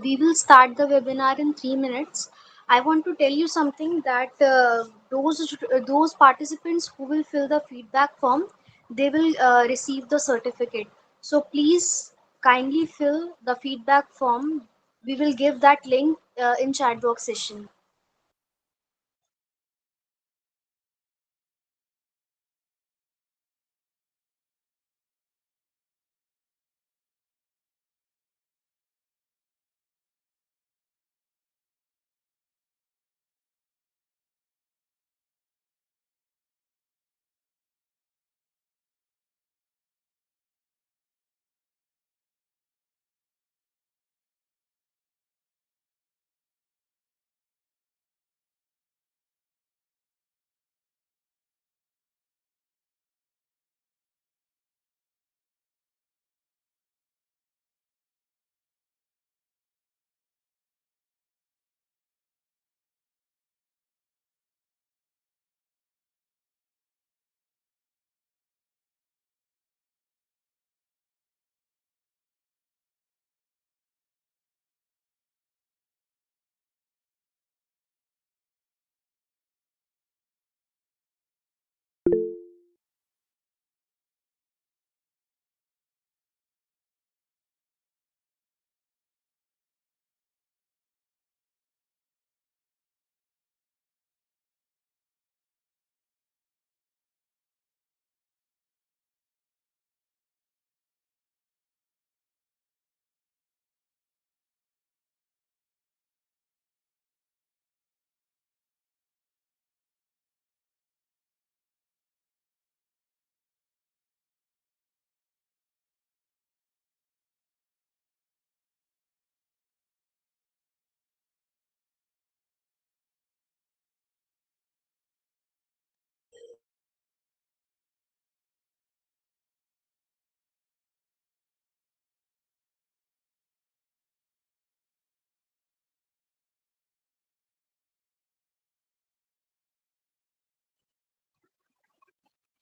We will start the webinar in 3 minutes. I want to tell you something that those participants who will fill the feedback form, they will receive the certificate. So please kindly fill the feedback form. We will give that link in chat box session.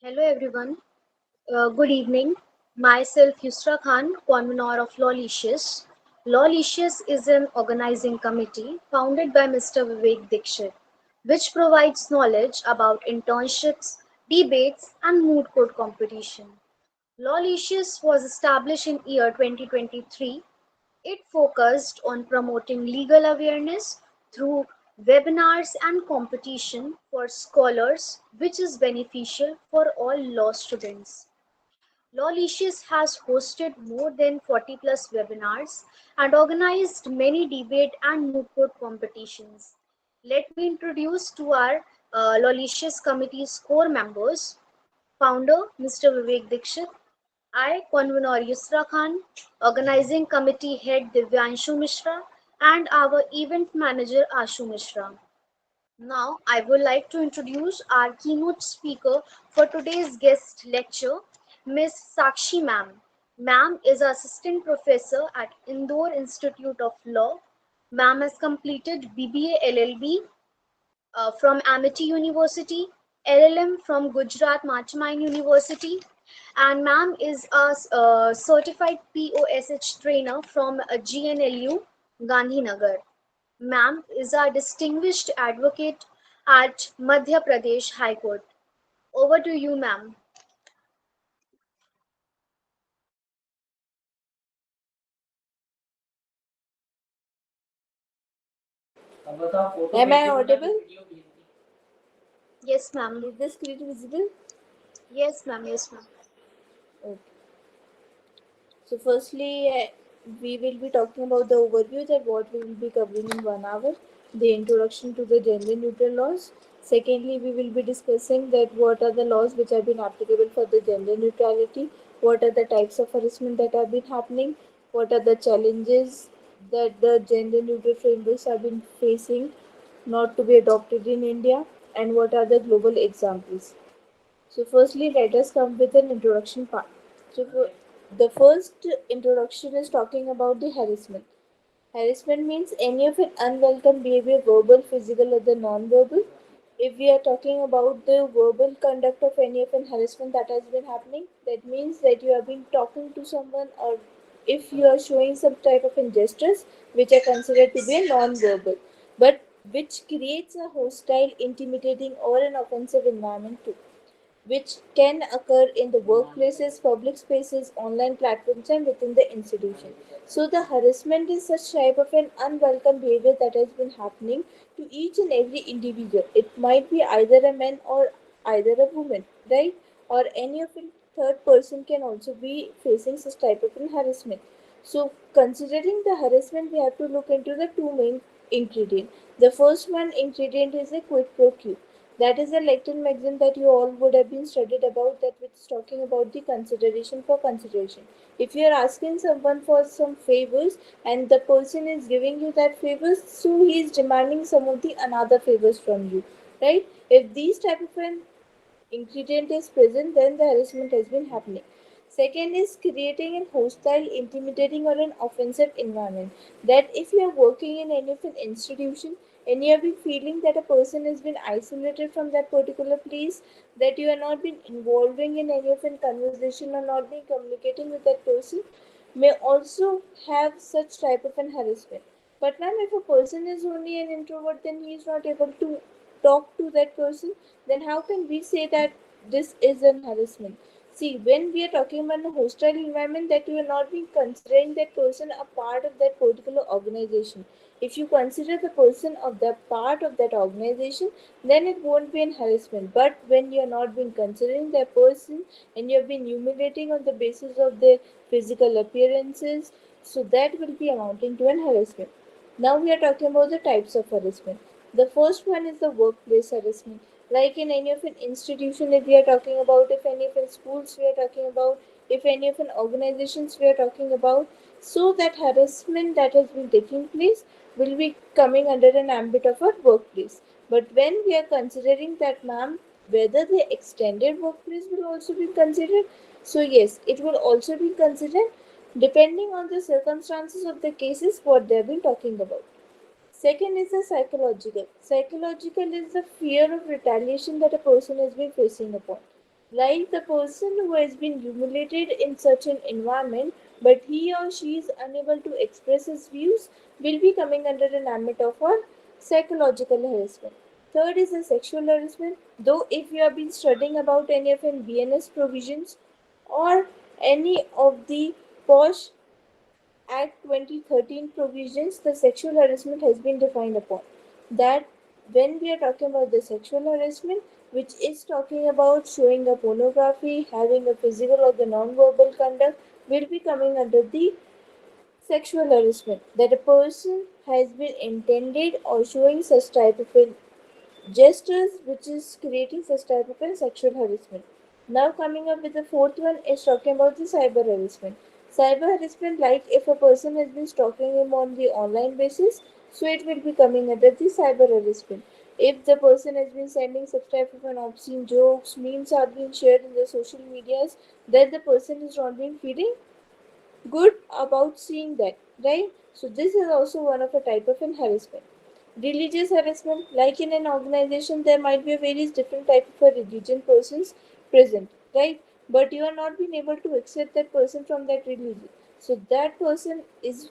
Hello everyone. Good evening. Myself Yusra Khan, convener of Lawlicious. Lawlicious is an organizing committee founded by Mr. Vivek Dixit, which provides knowledge about internships, debates, and moot court competition. Lawlicious was established in year 2023. It focused on promoting legal awareness through webinars and competition for scholars, which is beneficial for all law students. Lawlicious has hosted more than 40 plus webinars and organized many debate and moot court competitions. Let me introduce to our Lawlicious Committee's core members. Founder Mr. Vivek Dixit, I, Convener Yusra Khan, Organizing Committee Head Divyanshu Mishra, and our Event Manager Ashu Mishra. Now, I would like to introduce our keynote speaker for today's guest lecture, Ms. Sakshi Ma'am. Ma'am is Assistant Professor at Indore Institute of Law. Ma'am has completed BBA LLB from Amity University, LLM from Gujarat Mastermind University, and ma'am is a certified POSH trainer from GNLU, Gandhinagar. Ma'am is a distinguished advocate at Madhya Pradesh High Court. Over to you, ma'am. Am I audible? Yes, ma'am. Is the screen visible? Yes, ma'am. Yes, ma'am. Okay. So firstly, we will be talking about the overview that what we will be covering in 1 hour, the introduction to the gender neutral laws. Secondly, we will be discussing that what are the laws which have been applicable for the gender neutrality, what are the types of harassment that have been happening, what are the challenges that the gender neutral frameworks have been facing not to be adopted in India, and what are the global examples. So, firstly, let us come with an introduction part. So, the first introduction is talking about the harassment. Harassment means any of an unwelcome behavior, verbal, physical, or the non-verbal. If we are talking about the verbal conduct of any of an harassment that has been happening, that means that you have been talking to someone or if you are showing some type of gestures which are considered to be non-verbal, but which creates a hostile, intimidating, or an offensive environment too, which can occur in the workplaces, public spaces, online platforms, and within the institution. So, the harassment is such type of an unwelcome behavior that has been happening to each and every individual. It might be either a man or either a woman, right? Or any of a third person can also be facing such type of an harassment. So, considering the harassment, we have to look into the two main ingredients. The first one ingredient is a quid pro quo. That is a Latin maxim that you all would have been studied about, that which is talking about the consideration for consideration. If you are asking someone for some favors and the person is giving you that favors, so he is demanding some of the another favors from you, right? If these type of an ingredient is present, then the harassment has been happening. Second is creating an hostile, intimidating, or an offensive environment. That if you are working in any of an institution and you have been feeling that a person has been isolated from that particular place, that you are not been involving in any of an conversation or not been communicating with that person, may also have such type of an harassment. But ma'am, if a person is only an introvert, then he is not able to talk to that person, then how can we say that this is an harassment? See, when we are talking about a hostile environment, that you are not being considering that person a part of that particular organization. If you consider the person of the part of that organization, then it won't be an harassment. But when you are not being considering that person and you have been humiliating on the basis of their physical appearances, so that will be amounting to an harassment. Now we are talking about the types of harassment. The first one is the workplace harassment. Like in any of an institution, if we are talking about, if any of an schools we are talking about, if any of an organizations we are talking about, so that harassment that has been taking place will be coming under an ambit of our workplace. But when we are considering that, ma'am, whether the extended workplace will also be considered, so yes, it will also be considered depending on the circumstances of the cases what they have been talking about. Second is the psychological. Psychological is the fear of retaliation that a person has been facing upon. Like the person who has been humiliated in such an environment, but he or she is unable to express his views, will be coming under the ambit of our psychological harassment. Third is the sexual harassment. Though if you have been studying about any of an BNS provisions or any of the posh Act 2013 provisions, the sexual harassment has been defined upon. That when we are talking about the sexual harassment, which is talking about showing a pornography, having a physical or the non-verbal conduct, will be coming under the sexual harassment. That a person has been intended or showing such type of a gestures which is creating such type of a sexual harassment. Now coming up with the fourth one is talking about the cyber harassment. Cyber harassment, like if a person has been stalking him on the online basis, so it will be coming under the cyber harassment. If the person has been sending such type of an obscene jokes, memes are being shared in the social medias, that the person is not being feeling good about seeing that, right? So this is also one of a type of an harassment. Religious harassment, like in an organization, there might be a various different type of a religion persons present, right? But you are not being able to accept that person from that religion. So that person is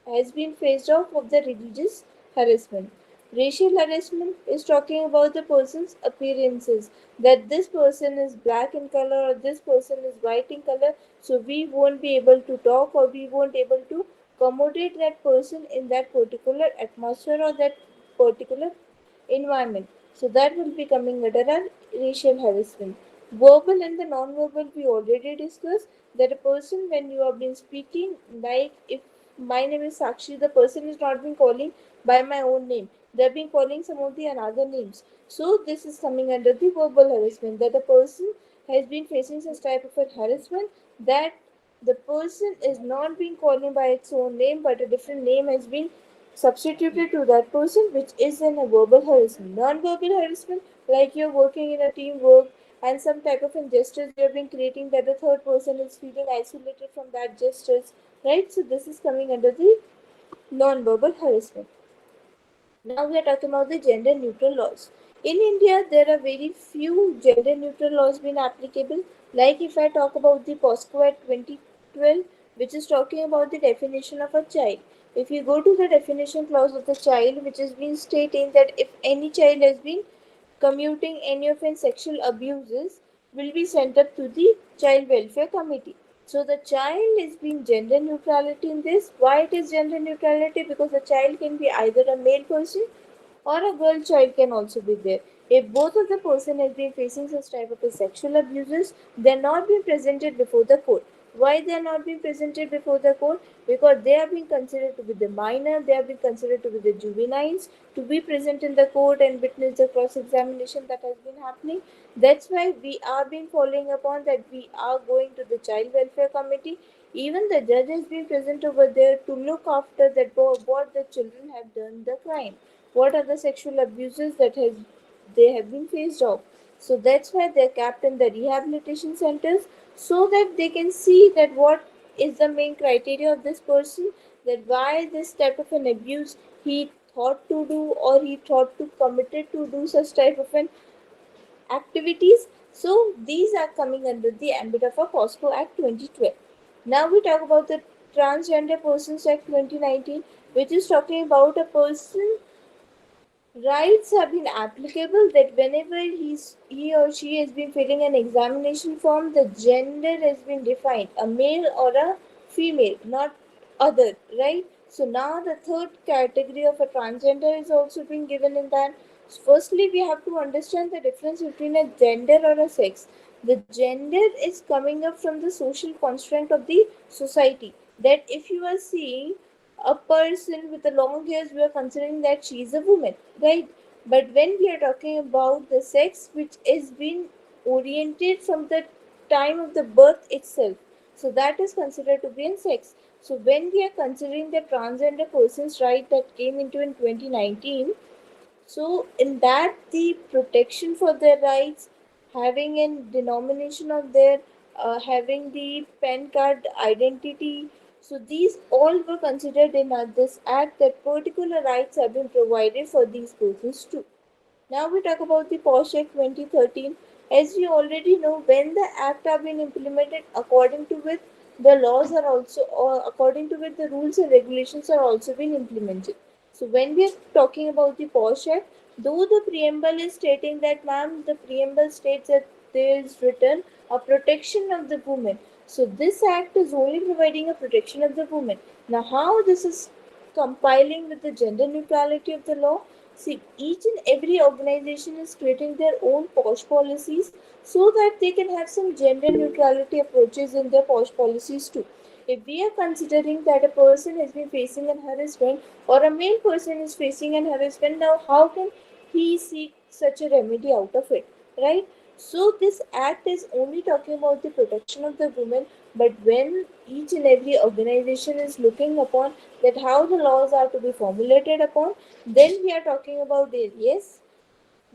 has been faced off of the religious harassment. Racial harassment is talking about the person's appearances, that this person is black in color or this person is white in color, so we won't be able to talk or we won't able to accommodate that person in that particular atmosphere or that particular environment. So that will be coming under our racial harassment. Verbal and the non-verbal we already discussed, that a person when you have been speaking, like if my name is Sakshi, the person is not been calling by my own name. They have been calling some of the another names. So this is coming under the verbal harassment, that a person has been facing such type of a harassment, that the person is not being calling by its own name, but a different name has been substituted to that person, which is in a verbal harassment. Non-verbal harassment, like you're working in a teamwork and some type of gestures you have been creating, that the third person is feeling isolated from that gestures, right? So this is coming under the non-verbal harassment. Now we are talking about the gender neutral laws. In India, there are very few gender neutral laws being applicable. Like if I talk about the POSCO Act 2012, which is talking about the definition of a child. If you go to the definition clause of the child, which has been stating that if any child has been committing any of its sexual abuses, will be sent up to the child welfare committee. So the child is being gender neutrality in this. Why it is gender neutrality? Because the child can be either a male person or a girl child can also be there. If both of the person has been facing such type of a sexual abuses, they are not being presented before the court. Why they are not being presented before the court? Because they are being considered to be the minor, they are being considered to be the juveniles, to be present in the court and witness the cross examination that has been happening. That's why we are being following upon that we are going to the child welfare committee. Even the judge has been present over there to look after that what the children have done the crime, what are the sexual abuses that has they have been faced off. So that's why they're kept in the rehabilitation centers, so that they can see that what is the main criteria of this person, that why this type of an abuse he thought to do, or he thought to committed to do such type of an activities. So these are coming under the ambit of a POSCO Act 2012. Now we talk about the Transgender Persons Act 2019, which is talking about a person rights have been applicable, that whenever he or she has been filling an examination form, the gender has been defined, a male or a female, not other, right? So now the third category of a transgender is also being given in that. Firstly, we have to understand the difference between a gender or a sex. The gender is coming up from the social constraint of the society, that if you are seeing a person with a long hairs, we are considering that she is a woman, right? But when we are talking about the sex, which is being oriented from the time of the birth itself, so that is considered to be in sex. So when we are considering the transgender person's right that came into in 2019, so in that the protection for their rights, having a denomination of their, having the PAN card identity, so these all were considered in this act, that particular rights have been provided for these persons too. Now we talk about the POSH Act 2013. As you already know, when the act have been implemented, according to which the laws are also, or according to which the rules and regulations are also being implemented. So when we are talking about the POSH Act, though the preamble is stating that, ma'am, the preamble states that there is written a protection of the woman. So this act is only providing a protection of the woman. Now how this is compiling with the gender neutrality of the law? See, each and every organization is creating their own POSH policies, so that they can have some gender neutrality approaches in their POSH policies too. If we are considering that a person has been facing an harassment, or a male person is facing an harassment, now how can he seek such a remedy out of it, right? So this act is only talking about the protection of the women, but when each and every organization is looking upon that how the laws are to be formulated upon, then we are talking about it. Yes,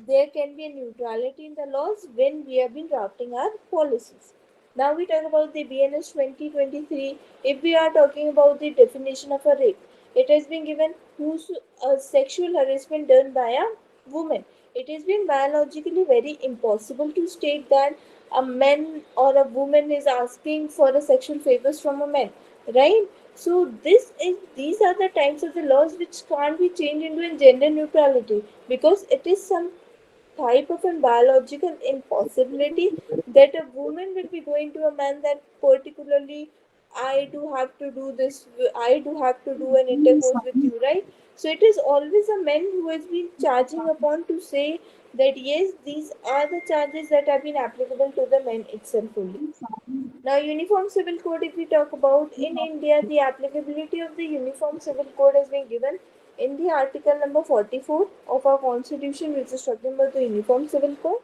there can be a neutrality in the laws when we have been drafting our policies. Now we talk about the BNS 2023. If we are talking about the definition of a rape, it has been given who's a sexual harassment done by a woman. It has been biologically very impossible to state that a man or a woman is asking for a sexual favors from a man, right? So these are the types of the laws which can't be changed into a gender neutrality, because it is some type of a biological impossibility that a woman will be going to a man that particularly, I do have to do this, I do have to do an intercourse with you, right? So it is always a man who has been charging upon to say that yes, these are the charges that have been applicable to the men itself only. Now, Uniform Civil Code, if we talk about in India, the applicability of the Uniform Civil Code has been given in the article number 44 of our constitution, which is talking about the Uniform Civil Code.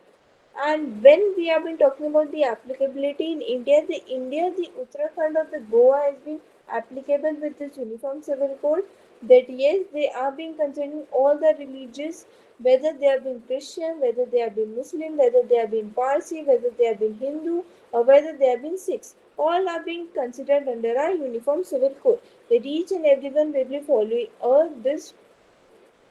And when we have been talking about the applicability in India, the Uttarakhand of the Goa has been applicable with this Uniform Civil Code. That yes, they are being concerning all the religious, whether they have been Christian, whether they have been Muslim, whether they have been Parsi, whether they have been Hindu, or whether they have been Sikhs. All are being considered under our Uniform Civil Code. That each and everyone will be following this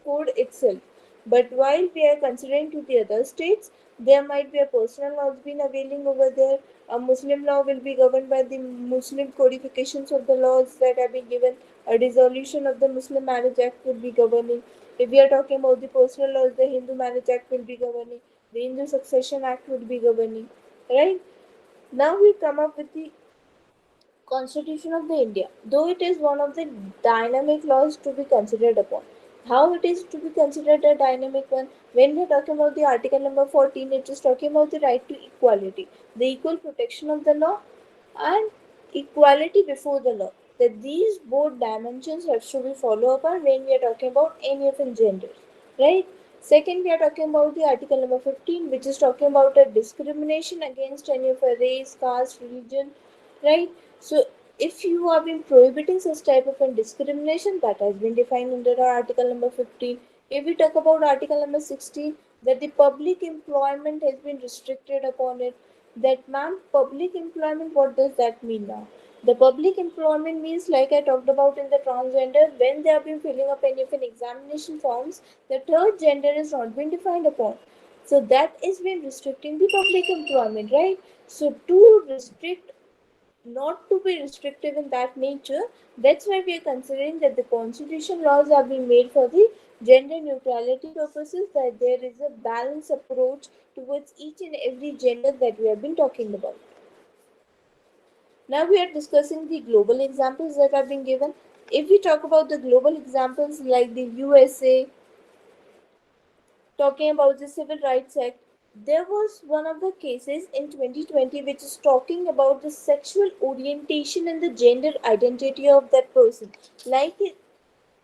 code itself. But while we are considering to the other states, There might be a personal laws been availing over there. A Muslim law will be governed by the Muslim codifications of the laws that have been given. A dissolution of the Muslim Marriage Act will be governing. If we are talking about the personal laws, the Hindu Marriage Act will be governing. The Hindu Succession Act would be governing. Right? Now we come up with the Constitution of the India, though it is one of the dynamic laws to be considered upon. How it is to be considered a dynamic one? When we are talking about the article number 14, it is talking about the right to equality, the equal protection of the law, and equality before the law. That these both dimensions have to be followed upon when we are talking about any of the genders, right? Second, we are talking about the article number 15, which is talking about a discrimination against any of a race, caste, religion, right? So if you have been prohibiting such type of a discrimination, that has been defined under our article number 15. If we talk about article number 16, that the public employment has been restricted upon it. That ma'am, public employment, what does that mean now? The public employment means, like I talked about in the transgender, when they have been filling up any of an examination forms, the third gender is not been defined upon. So that is been restricting the public employment, right? So to restrict, not to be restrictive in that nature, that's why we are considering that the constitution laws are being made for the gender neutrality purposes, that there is a balanced approach towards each and every gender that we have been talking about. Now we are discussing the global examples that have been given. If we talk about the global examples like the USA, talking about the Civil Rights Act, there was one of the cases in 2020 which is talking about the sexual orientation and the gender identity of that person. Like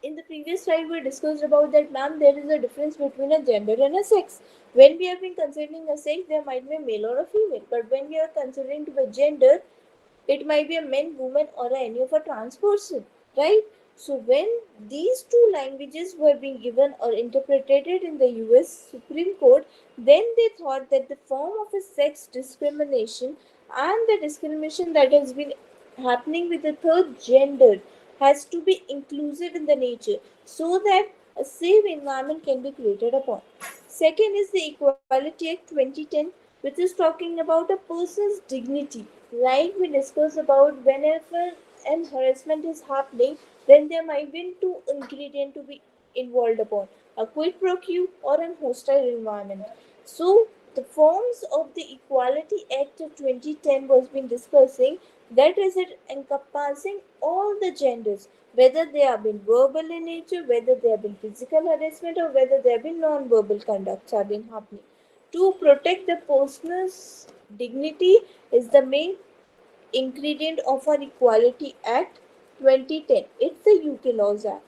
in the previous slide, we discussed about that, ma'am, there is a difference between a gender and a sex. When we have been considering a sex, there might be a male or a female, but when we are considering to a gender, it might be a man, woman, or any of a trans person, right? So when these two languages were being given or interpreted in the US Supreme Court, then they thought that the form of a sex discrimination and the discrimination that has been happening with the third gender has to be inclusive in the nature, so that a safe environment can be created upon. Second is the Equality Act 2010, which is talking about a person's dignity. Like we discussed about, whenever an harassment is happening, then there might be two ingredients to be involved upon: a quid pro quo or an hostile environment. So the forms of the Equality Act of 2010 was been discussing, that is it encompassing all the genders, whether they have been verbal in nature, whether they have been physical harassment, or whether they have been non-verbal conducts have been happening. To protect the person's dignity is the main ingredient of our Equality Act 2010. It's the UK Laws Act.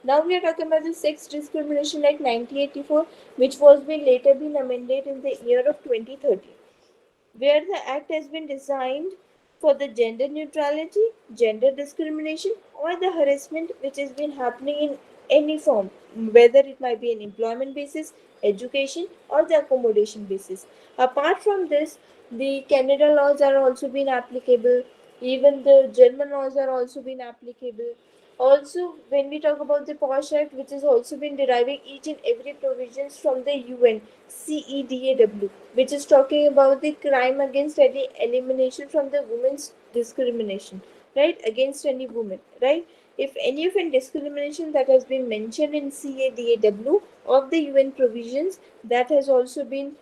Now we are talking about the Sex Discrimination Act 1984, which was being later been amended in the year of 2013, where the act has been designed for the gender neutrality, gender discrimination, or the harassment which has been happening in any form, whether it might be an employment basis, education, or the accommodation basis. Apart from this, the Canada laws are also been applicable, even the German laws are also been applicable. Also, when we talk about the POSH Act, which has also been deriving each and every provisions from the UN CEDAW, which is talking about the crime against any elimination from the women's discrimination, right? Against any woman, right? If any of any discrimination that has been mentioned in CEDAW of the UN provisions, that has also been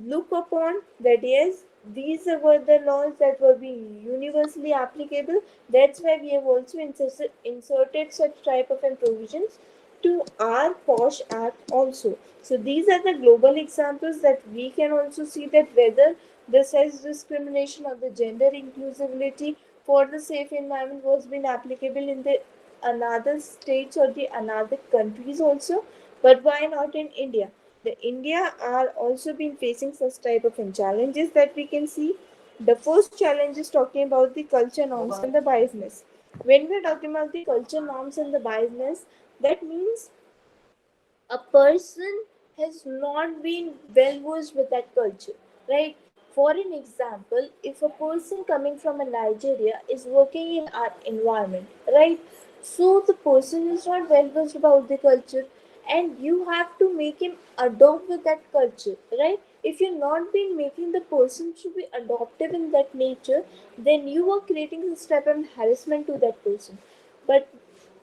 looked upon, that yes, these were the laws that were being universally applicable. That's why we have also inserted such type of provisions to our POSH Act also. So these are the global examples that we can also see, that whether the sex discrimination or the gender inclusivity for the safe environment was been applicable in the another states or the another countries also, but why not in India? The India are also been facing such type of challenges that we can see. The first challenge is talking about the culture norms and the biasness. When we're talking about the culture norms and the biasness, that means a person has not been well versed with that culture, right? For an example, if a person coming from a Nigeria is working in our environment, right? So the person is not well versed about the culture. and you have to make him adopt with that culture, right? If you're not been making the person to be adoptive in that nature, then you are creating this type of harassment to that person. But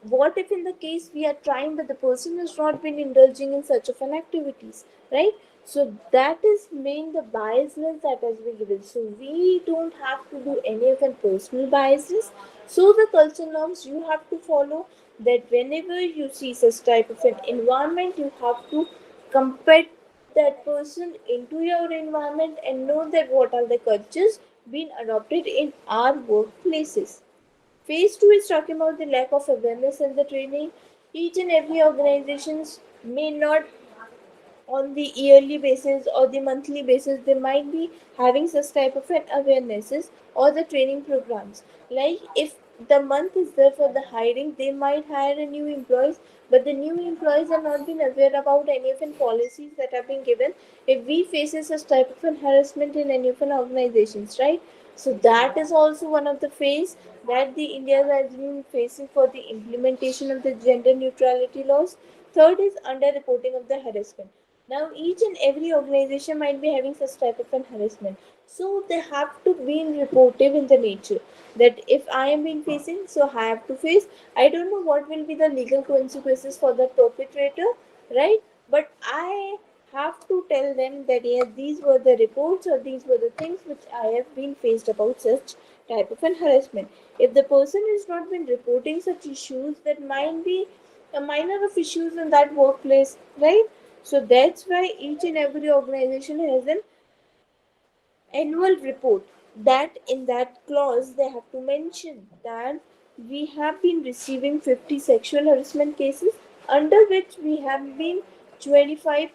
what if in the case we are trying but the person has not been indulging in such of an activities, right? So that is main the biasness that has been given. So we don't have to do any of an personal biasness. So the culture norms you have to follow, that whenever you see such type of an environment, you have to compare that person into your environment and know that what are the cultures being adopted in our workplaces. Phase 2 is talking about the lack of awareness and the training. Each and every organizations may not on the yearly basis or the monthly basis they might be having such type of an awarenesses or the training programs. Like if the month is there for the hiring, they might hire a new employees, but the new employees are not been aware about any of the policies that have been given if we faces such type of an harassment in any of an organizations, right? So that is also one of the phase that the India has been facing for the implementation of the gender neutrality laws. Third is underreporting of the harassment. Now each and every organization might be having such type of an harassment, so they have to be reportive in the nature that if I am being facing, so I have to face. I don't know what will be the legal consequences for the perpetrator, right? But I have to tell them that yes, these were the reports or these were the things which I have been faced about such type of an harassment. If the person has not been reporting such issues, that might be a minor of issues in that workplace, right? So that's why each and every organization has an annual report, that in that clause they have to mention that we have been receiving 50 sexual harassment cases, under which we have been 25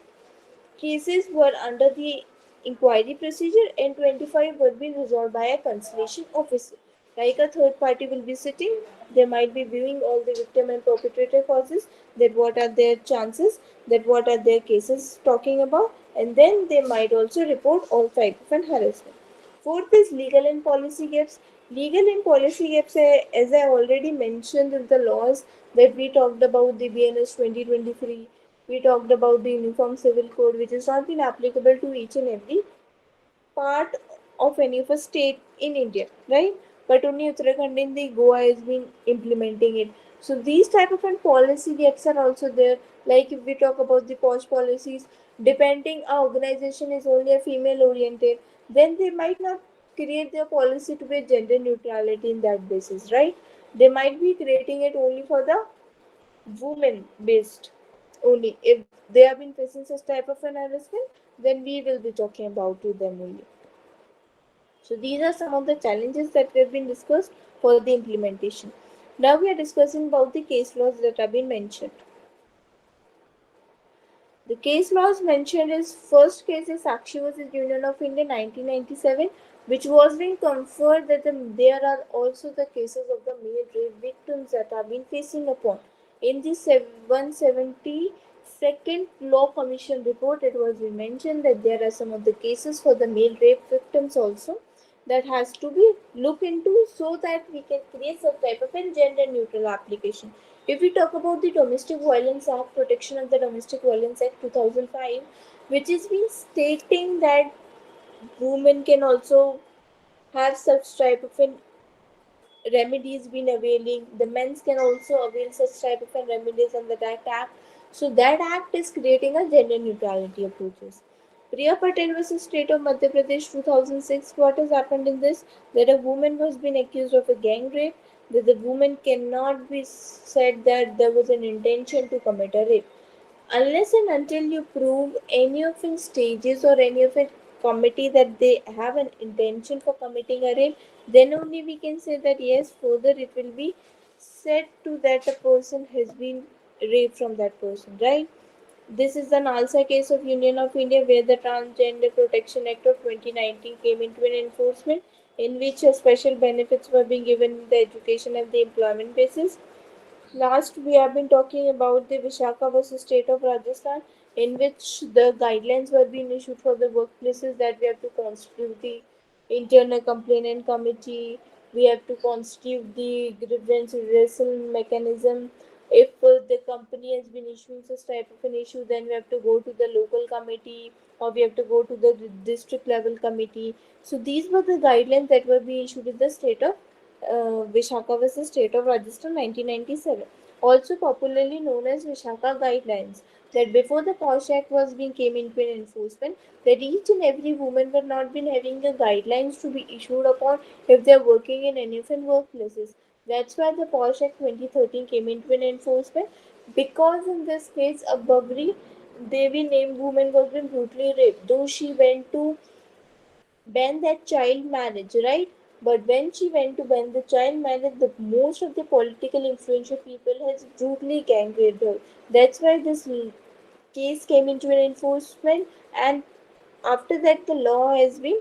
cases were under the inquiry procedure and 25 were being resolved by a conciliation officer. Like a third party will be sitting, they might be viewing all the victim and perpetrator causes, that what are their chances, that what are their cases talking about, and then they might also report all type of an harassment. Fourth is legal and policy gaps. Legal and policy gaps, as I already mentioned in the laws that we talked about, the BNS 2023, we talked about the Uniform Civil Code, which has not been applicable to each and every part of any of a state in India, right? But only Uttarakhand in the Goa has been implementing it. So these type of policy gaps are also there. Like if we talk about the posh policies, depending our organization is only a female oriented, then they might not create their policy to be gender neutrality in that basis, right? They might be creating it only for the women based only. If they have been facing such type of an harassment, then we will be talking about to them only. So these are some of the challenges that have been discussed for the implementation. Now we are discussing about the case laws that have been mentioned. The case laws mentioned is first case is Sakshi vs Union of India 1997, which was being conferred that there are also the cases of the male rape victims that have been facing upon. In the 172nd Law Commission report, it was mentioned that there are some of the cases for the male rape victims also that has to be looked into, so that we can create some type of a gender neutral application. If we talk about the Domestic Violence Act, Protection of the Domestic Violence Act 2005, which is been stating that women can also have such type of an remedies been availing. The men's can also avail such type of an remedies under that act. So that act is creating a gender neutrality approaches. Priya Patel versus State of Madhya Pradesh 2006. What has happened in this? That a woman was been accused of a gang rape. That the woman cannot be said that there was an intention to commit a rape unless and until you prove any of in stages or any of a committee that they have an intention for committing a rape, then only we can say that yes, further it will be said to that a person has been raped from that person, right? This is the Nalsa case of Union of India, where the Transgender Protection Act of 2019 came into an enforcement, in which special benefits were being given in the education and the employment basis. Last, we have been talking about the Vishaka versus State of Rajasthan, in which the guidelines were being issued for the workplaces that we have to constitute the internal complainant committee, we have to constitute the grievance redressal mechanism, If the company has been issuing such type of an issue, then we have to go to the local committee, or we have to go to the district level committee. So these were the guidelines that were being issued in the state of Vishaka versus state of Rajasthan 1997, also popularly known as Vishaka guidelines. That before the Posh Act was being came into an enforcement, that each and every woman were not been having the guidelines to be issued upon if they are working in any of workplaces. That's why the Posh Act 2013 came into an enforcement, because in this case a Babri Devi named woman was been brutally raped, though she went to ban that child marriage, right? But when she went to ban the child marriage, the most of the political influential people has brutally gang raped her. That's why this case came into an enforcement, and after that the law has been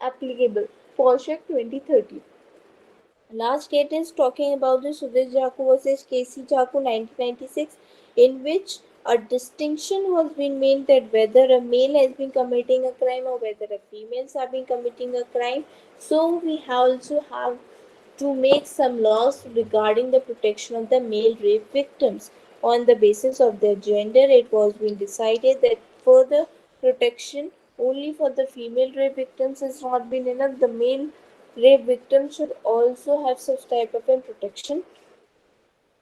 applicable. Posh Act 2030. Last case is talking about the Sudesh Jaku versus KC Jaku 1996, in which a distinction was being made that whether a male has been committing a crime or whether a females have been committing a crime. So we also have to make some laws regarding the protection of the male rape victims. On the basis of their gender, it was being decided that further protection only for the female rape victims has not been enough. The male rape victims should also have such type of a protection,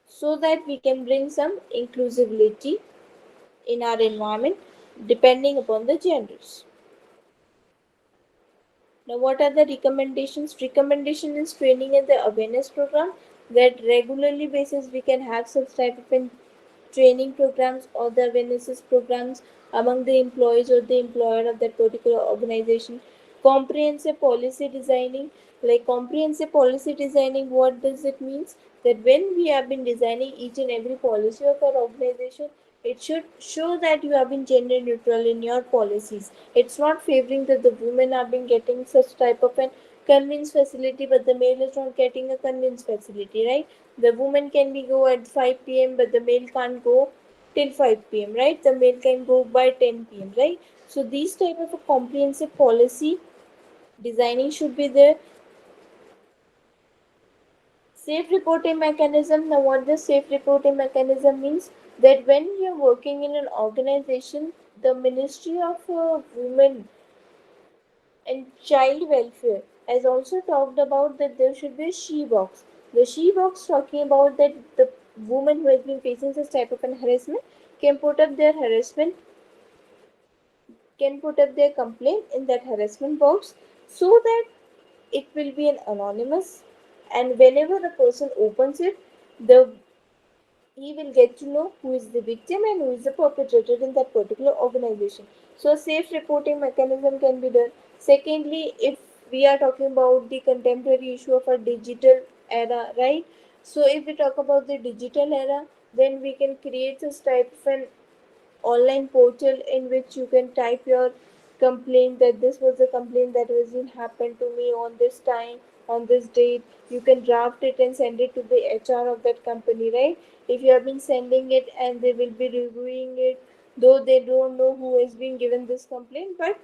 so that we can bring some inclusivity in our environment depending upon the genders. Now, what are the recommendations? Recommendation is training and the awareness program, that regularly basis we can have such type of training programs or the awarenesses programs among the employees or the employer of that particular organization. Comprehensive policy designing, like comprehensive policy designing, what does it means? That when we have been designing each and every policy of our organization, it should show that you have been gender neutral in your policies. It's not favoring that the women have been getting such type of an convenience facility, but the male is not getting a convenience facility, right? The woman can be go at 5 p.m., but the male can't go till 5 p.m., right? The male can go by 10 p.m., right? So these type of a comprehensive policy designing should be there. Safe reporting mechanism. Now, what the safe reporting mechanism means? That when you're working in an organization, the Ministry of Women and Child Welfare has also talked about that there should be a she box. The she box talking about that the woman who has been facing this type of an harassment can put up their harassment, can put up their complaint in that harassment box, so that it will be an anonymous, and whenever the person opens it, the he will get to know who is the victim and who is the perpetrator in that particular organization. So a safe reporting mechanism can be done. Secondly, if we are talking about the contemporary issue of a digital era, right? So if we talk about the digital era, then we can create this type of an online portal in which you can type your complaint, that this was a complaint that was in happened to me on this time, on this date. You can draft it and send it to the HR of that company, right? If you have been sending it and they will be reviewing it, though they don't know who has been given this complaint, but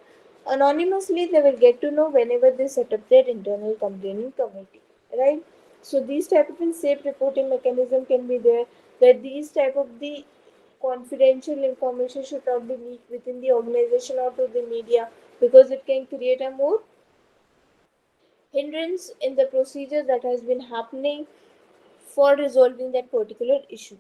anonymously they will get to know whenever they set up their internal complaining committee, right? So these type of safe reporting mechanism can be there, that these type of the confidential information should not be leaked within the organization or to the media, because it can create a more hindrance in the procedure that has been happening for resolving that particular issue.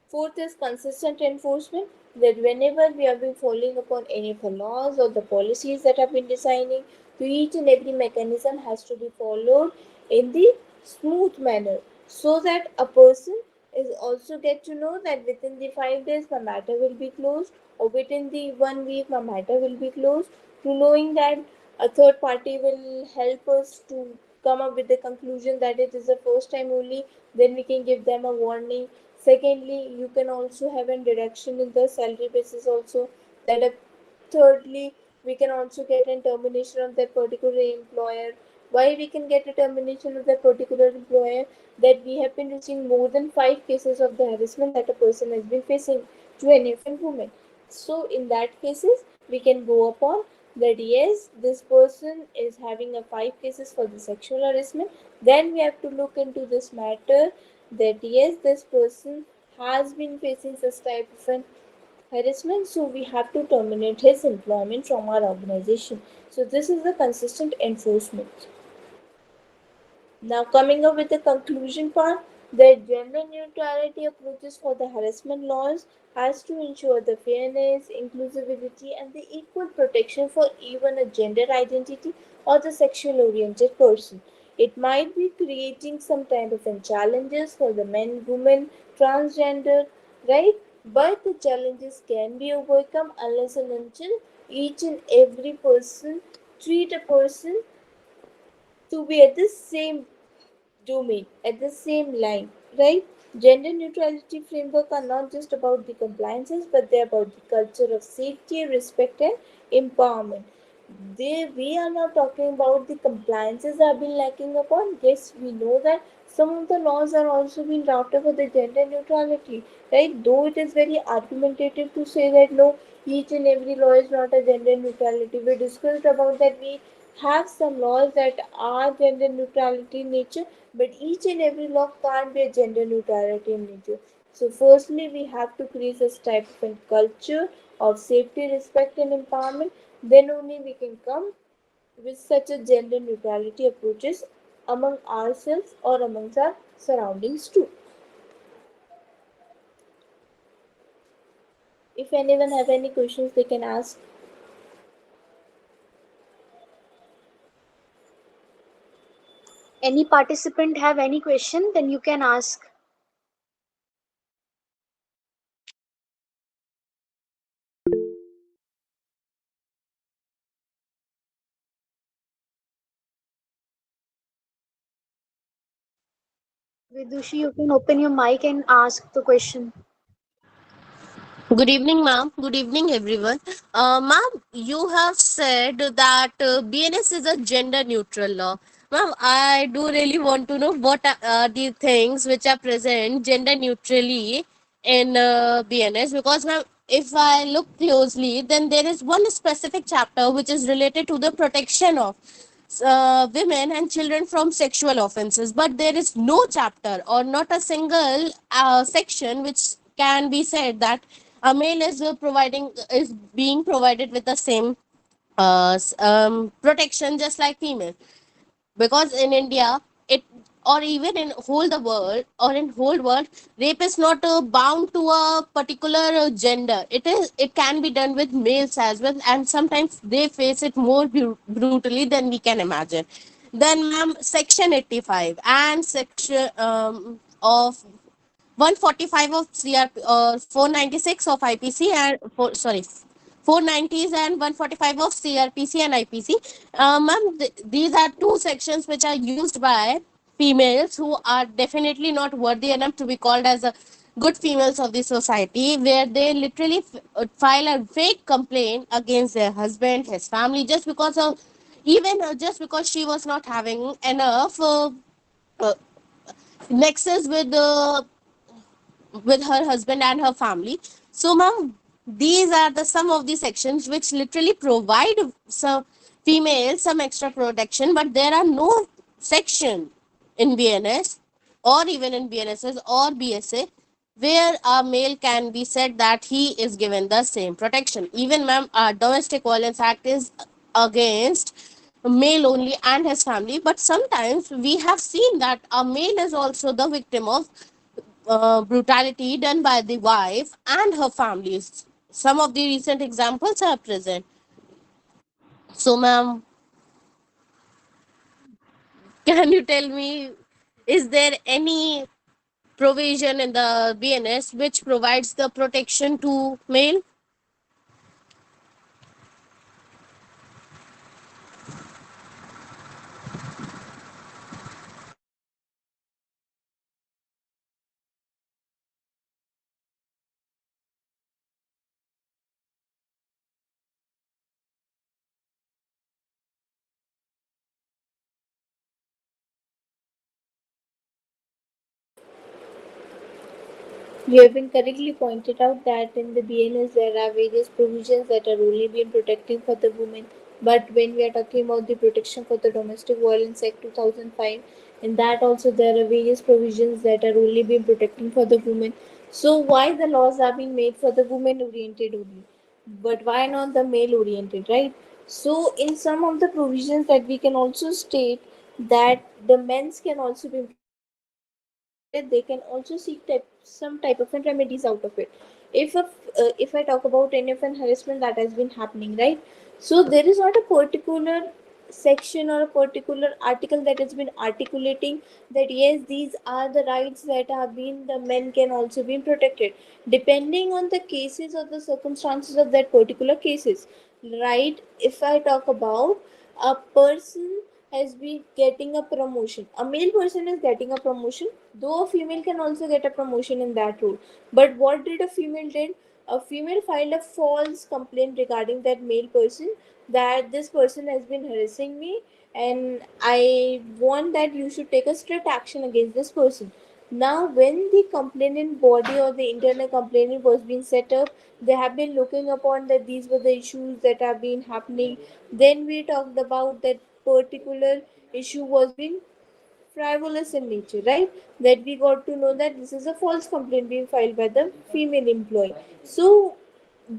Fourth is consistent enforcement, that whenever we have been following upon any of the laws or the policies that have been designing, to each and every mechanism has to be followed in the smooth manner, so that a person is also get to know that within the 5 days my matter will be closed, or within the 1 week my matter will be closed, to knowing that a third party will help us to come up with the conclusion that it is the first time only, then we can give them a warning. Secondly, you can also have a reduction in the salary basis also. That thirdly, we can also get a termination of that particular employer. Why we can get a termination of that particular employer? That we have been receiving more than 5 cases of the harassment that a person has been facing to any offend woman. So in that cases, we can go upon that yes, this person is having a 5 cases for the sexual harassment. Then we have to look into this matter, that yes, this person has been facing such type of an harassment, so we have to terminate his employment from our organization. So this is the consistent enforcement. Now, coming up with the conclusion part, the gender neutrality approaches for the harassment laws has to ensure the fairness, inclusivity, and the equal protection for even a gender identity or the sexual oriented person. It might be creating some kind of challenges for the men, women, transgender, right? But the challenges can be overcome unless and until each and every person treat a person to be at the same domain at the same line, right? Gender neutrality framework are not just about the compliances, but they're about the culture of safety, respect, and empowerment. We are not talking about the compliances have been lacking upon. Yes, we know that some of the laws are also being drafted for the gender neutrality, right? Though it is very argumentative to say that no, each and every law is not a gender neutrality. We discussed about that we have some laws that are gender neutrality in nature, but each and every law can't be a gender neutrality in nature. So, firstly, we have to create a type of a culture of safety, respect, and empowerment. Then only we can come with such a gender neutrality approaches among ourselves or amongst our surroundings too. If anyone have any questions, they can ask. Any participant have any question, then you can ask. Vidushi, you can open your mic and ask the question. Good evening, ma'am. Good evening, everyone. Ma'am, you have said that BNS is a gender neutral law. Ma'am, I do really want to know what are the things which are present gender neutrally in BNS, because, ma'am, if I look closely, then there is one specific chapter which is related to the protection of women and children from sexual offenses, but there is no chapter or not a single section which can be said that a male is is being provided with the same protection just like female, because in India it, or even in whole the world, or in whole world, rape is not bound to a particular gender. It can be done with males as well, and sometimes they face it more brutally than we can imagine. Then, ma'am, section 85 and section of 145 of CRP, 496 of IPC, and sorry, 490s and 145 of CRPC and IPC. Ma'am, these are two sections which are used by females who are definitely not worthy enough to be called as a good females of the society, where they literally file a fake complaint against their husband, his family, just because of, even just because she was not having enough uh, nexus with her husband and her family. So, ma'am, these are the some of the sections which literally provide some females some extra protection, but there are no section in BNS or even in BNSS or BSA where a male can be said that he is given the same protection. Even, ma'am, our Domestic Violence Act is against male only and his family, but sometimes we have seen that a male is also the victim of brutality done by the wife and her families. Some of the recent examples are present. So, ma'am, can you tell me, is there any provision in the BNS which provides the protection to male? You have been correctly pointed out that in the BNS there are various provisions that are only being protecting for the women. But when we are talking about the protection for the Domestic Violence Act 2005, In that also there are various provisions that are only been protecting for the women. So why the laws are being made for the women oriented only, but why not the male oriented, right? So in some of the provisions that we can also state that the men's can also be protected, they can also seek some type of remedies out of it. If I talk about any of an harassment that has been happening, right? So there is not a particular section or a particular article that has been articulating that yes, these are the rights that have been, the men can also be protected depending on the cases or the circumstances of that particular cases, right? If I talk about a person has been getting a promotion, a male person is getting a promotion, though a female can also get a promotion in that role. But what did a female did? A female filed a false complaint regarding that male person, that this person has been harassing me and I want that you should take a strict action against this person. Now when the complainant body or the internal complainant was being set up, they have been looking upon that these were the issues that have been happening. Then we talked about that particular issue was being frivolous in nature, right? That we got to know that this is a false complaint being filed by the female employee. So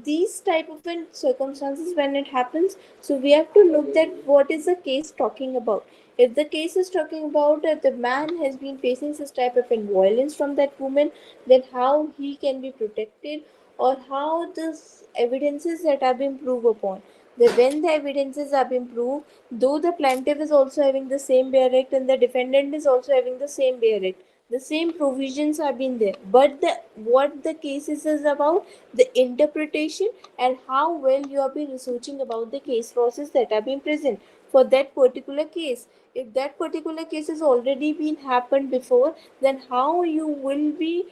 these type of circumstances when it happens, so we have to look at what is the case talking about. If the case is talking about that the man has been facing such type of violence from that woman, then how he can be protected, or how the evidences that have been proved upon, that when the evidences have been proved, though the plaintiff is also having the same bare act and the defendant is also having the same bare act, the same provisions have been there, but the what the case is about, the interpretation and how well you have been researching about the case process that have been present for that particular case. If that particular case has already been happened before, then how you will be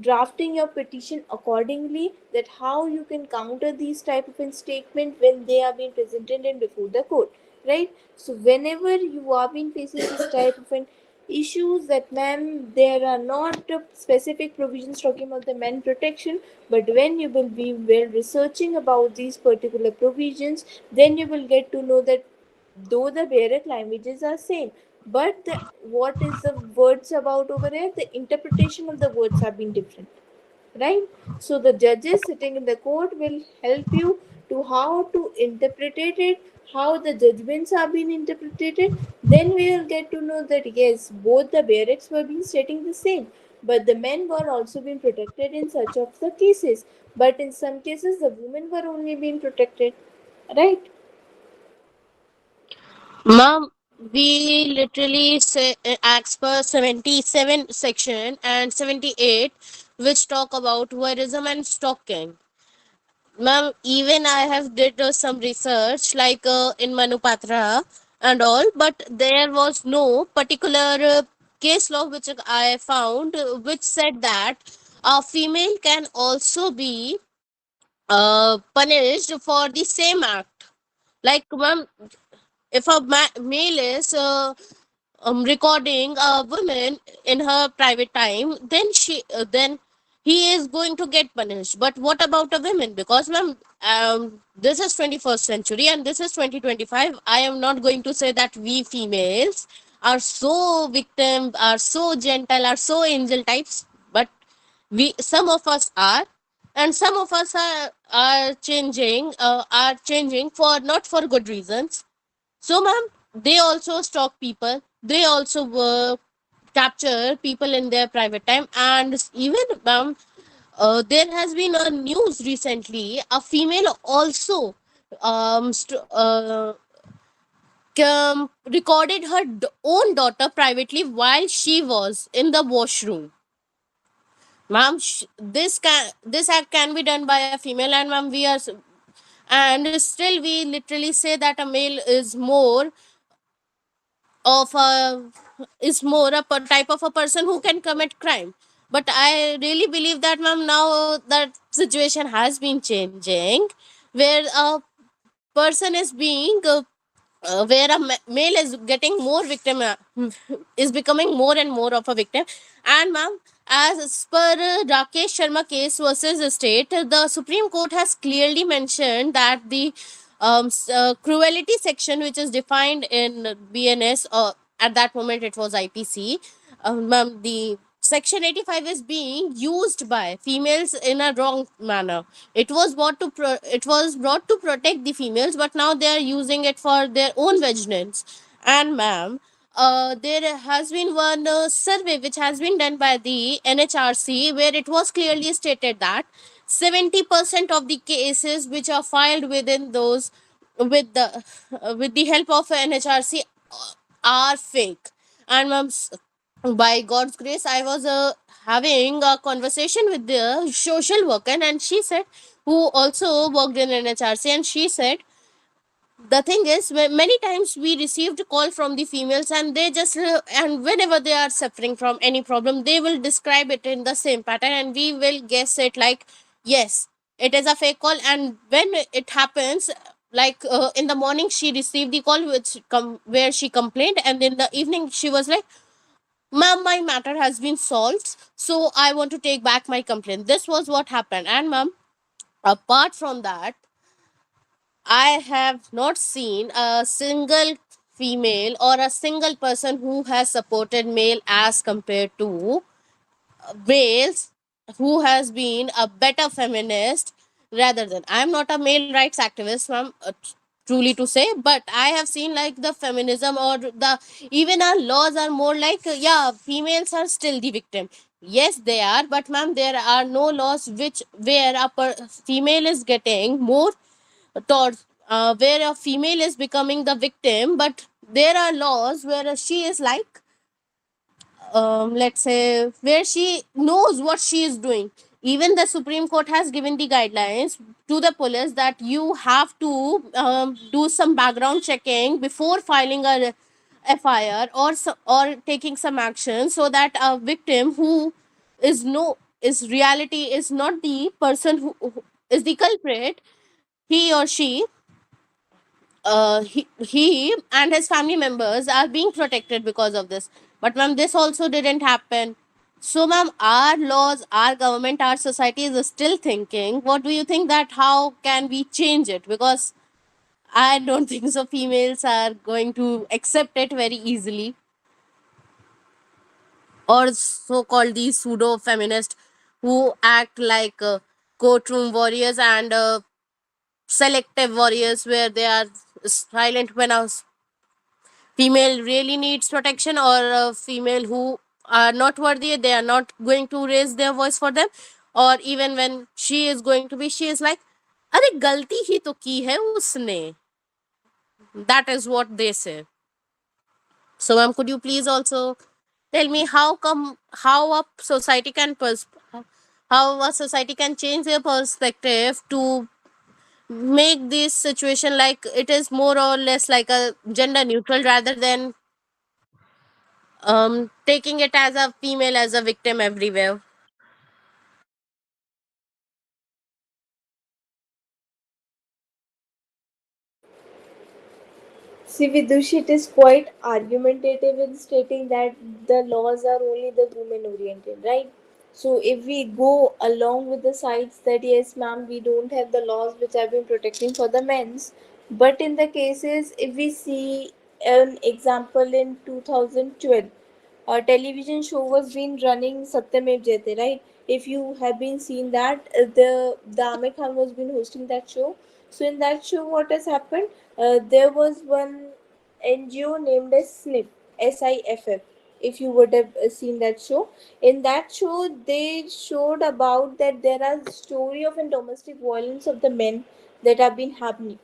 drafting your petition accordingly, that how you can counter these type of statement when they are being presented in before the court, right? So whenever you are being facing this type of an issues, that ma'am, there are not specific provisions talking about the men protection, but when you will be well researching about these particular provisions, then you will get to know that though the various languages are same, but what is the words about over here, the interpretation of the words have been different, right? So the judges sitting in the court will help you to how to interpret it, how the judgments are being interpreted. Then we will get to know that yes, both the barracks were being stating the same, but the men were also being protected in such of the cases, but in some cases the women were only being protected, right? Ma'am, we literally say as per 77 section and 78, which talk about tourism and stalking. Ma'am, even I have did some research like in Manupatra and all, but there was no particular case law which I found which said that a female can also be punished for the same act. Like, ma'am, if a male is recording a woman in her private time, then he is going to get punished. But what about a woman? Because ma'am, this is 21st century and this is 2025. I am not going to say that we females are so victim, are so gentle, are so angel types, but we, some of us are, and some of us are changing for not for good reasons. So, ma'am, they also stalk people. They also capture people in their private time. And even, ma'am, there has been a news recently. A female also recorded her own daughter privately while she was in the washroom. Ma'am, this act can be done by a female, and ma'am, and still we literally say that a male of a is more a type of a person who can commit crime. But I really believe that, ma'am, now that situation has been changing, where a person is being where a male is getting more victim is becoming more and more of a victim. And ma'am, as per Rakesh Sharma case versus state, the Supreme Court has clearly mentioned that the cruelty section which is defined in BNS at that moment it was IPC. The Section 85 is being used by females in a wrong manner. It was brought to protect the females, but now they are using it for their own vengeance. And ma'am, there has been one survey which has been done by the NHRC, where it was clearly stated that 70% of the cases which are filed within those with the help of NHRC are fake. And ma'am, by God's grace, I was having a conversation with the social worker, and she said, who also worked in NHRC, and she said the thing is, many times we received a call from the females, and they just and whenever they are suffering from any problem, they will describe it in the same pattern, and we will guess it like, yes, it is a fake call. And when it happens, like in the morning she received the call where she complained, and in the evening she was like, ma'am, my matter has been solved, so I want to take back my complaint. This was what happened. And ma'am, apart from that, I have not seen a single female or a single person who has supported male as compared to males who has been a better feminist rather than. I'm not a male rights activist, ma'am, truly to say, but I have seen like the feminism or the even our laws are more like yeah, females are still the victim. Yes, they are, but ma'am, there are no laws which where female is getting more towards where a female is becoming the victim, but there are laws where she is like, let's say, where she knows what she is doing. Even the Supreme Court has given the guidelines to the police that you have to do some background checking before filing a FIR or taking some action, so that a victim who is no is reality is not the person who is the culprit, he or she he and his family members are being protected because of this. But ma'am, this also didn't happen. So ma'am, our laws, our government, our society is still thinking, what do you think that how can we change it? Because I don't think so females are going to accept it very easily, or so called these pseudo feminists who act like courtroom warriors and selective warriors, where they are silent when a female really needs protection, or a female who are not worthy, they are not going to raise their voice for them. Or even when she is going to be, she is like, अरे गलती ही तो की है उसने. That is what they say. So ma'am, could you please also tell me how a society can how a society can change their perspective to make this situation like it is more or less like a gender neutral, rather than taking it as a female as a victim everywhere. See, Vidushi, it is quite argumentative in stating that the laws are only the women oriented, right? So, if we go along with the sides that yes, ma'am, we don't have the laws which have been protecting for the men's, but in the cases, if we see an example in 2012, a television show was been running Satyamev Jayate, right? If you have been seen that, the Amir Khan was been hosting that show. So in that show, what has happened? There was one NGO named as SNIFF, SIFF. If you would have seen that show, in that show they showed about that there are story of in domestic violence of the men that have been happening.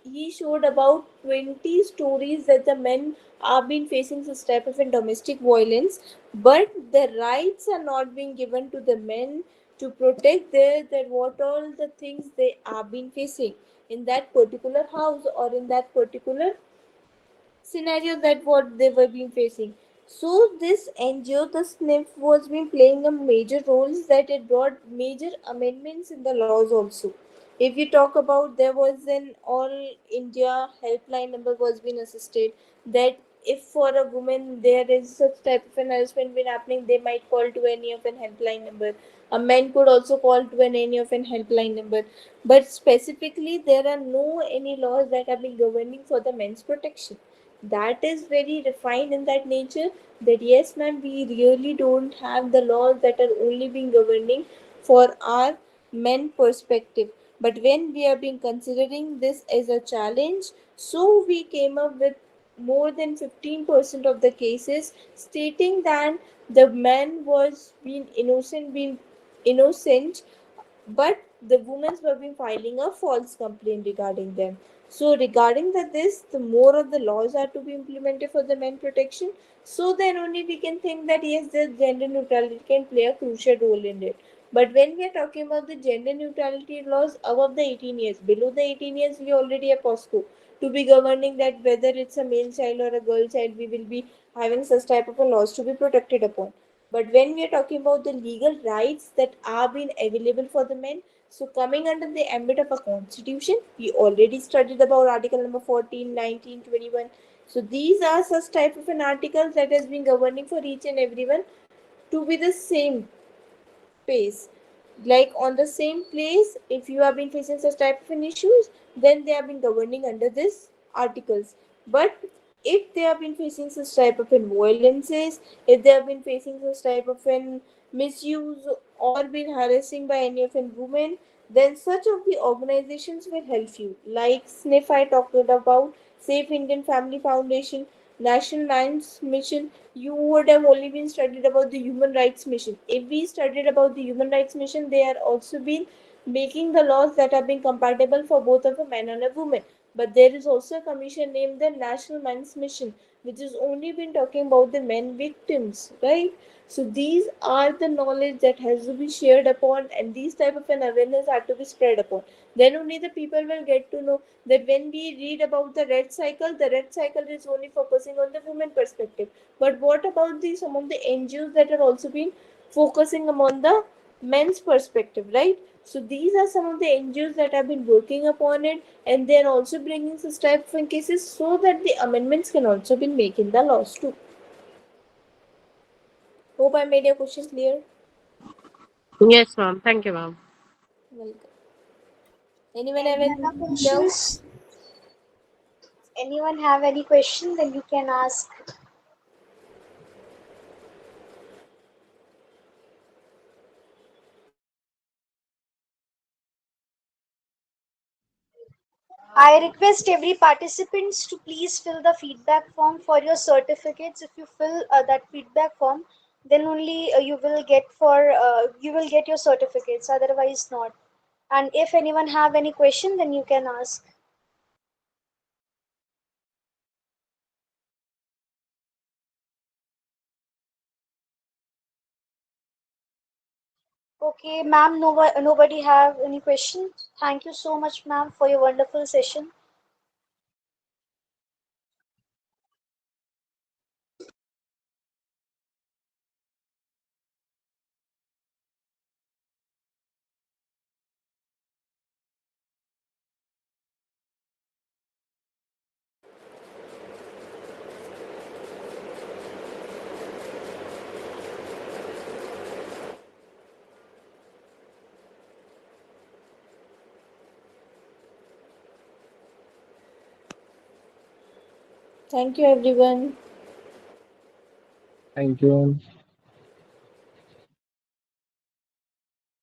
He showed about 20 stories that the men are been facing this type of in domestic violence, but the rights are not being given to the men to protect their that what all the things they are been facing in that particular house or in that particular scenario that what they were being facing. So this NGO, the SNIF, was been playing a major role that it brought major amendments in the laws also. If you talk about, there was an all India helpline number was being assisted, that if for a woman there is such type of an harassment been happening, they might call to any of an helpline number. A man could also call to any of an helpline number. But specifically, there are no any laws that have been governing for the men's protection. that is very refined in that nature, that yes ma'am, we really don't have the laws that are only being governing for our men perspective. But when we have been considering this as a challenge, so we came up with more than 15% of the cases stating that the man was being innocent, but the women were being filing a false complaint regarding them. So regarding this, the more of the laws are to be implemented for the men protection, so then only we can think that yes, the gender neutrality can play a crucial role in it. But when we are talking about the gender neutrality laws above the 18 years, below the 18 years, we already have POSCO to be governing that whether it's a male child or a girl child, we will be having such type of a laws to be protected upon. But when we are talking about the legal rights that are being available for the men, so coming under the ambit of a constitution, we already studied about article number 14, 19, 21. So these are such type of an articles that has been governing for each and everyone to be the same pace, like on the same place. If you have been facing such type of an issues, then they have been governing under this articles. But if they have been facing such type of an violences, if they have been facing such type of an misuse or been harassing by any of an women, then such of the organizations will help you, like SNIF I talked about, Safe Indian Family Foundation, National Lines Mission. You would have only been studied about the human rights mission. If we studied about the human rights mission, they are also been making the laws that are being compatible for both of a man and a woman. But there is also a commission named the National Men's Mission, which has only been talking about the men victims, right? So these are the knowledge that has to be shared upon, and these type of an awareness are to be spread upon. Then only the people will get to know that when we read about the red cycle is only focusing on the women perspective. But what about the some of the NGOs that are also been focusing on the men's perspective, right? So these are some of the NGOs that have been working upon it, and they are also bringing such type of cases so that the amendments can also be made in the laws too. Hope I made your question clear. Yes, ma'am. Thank you, ma'am. Welcome. Anyone have Any any other doubts? questions? Anyone have any question? Then you can ask. I request every participants to please fill the feedback form for your certificates. If you fill that feedback form, then only you will get your certificates. Otherwise, not. And if anyone have any question, then you can ask. Okay, ma'am. Nobody have any question. Thank you so much, ma'am, for your wonderful session. Thank you, everyone. Thank you.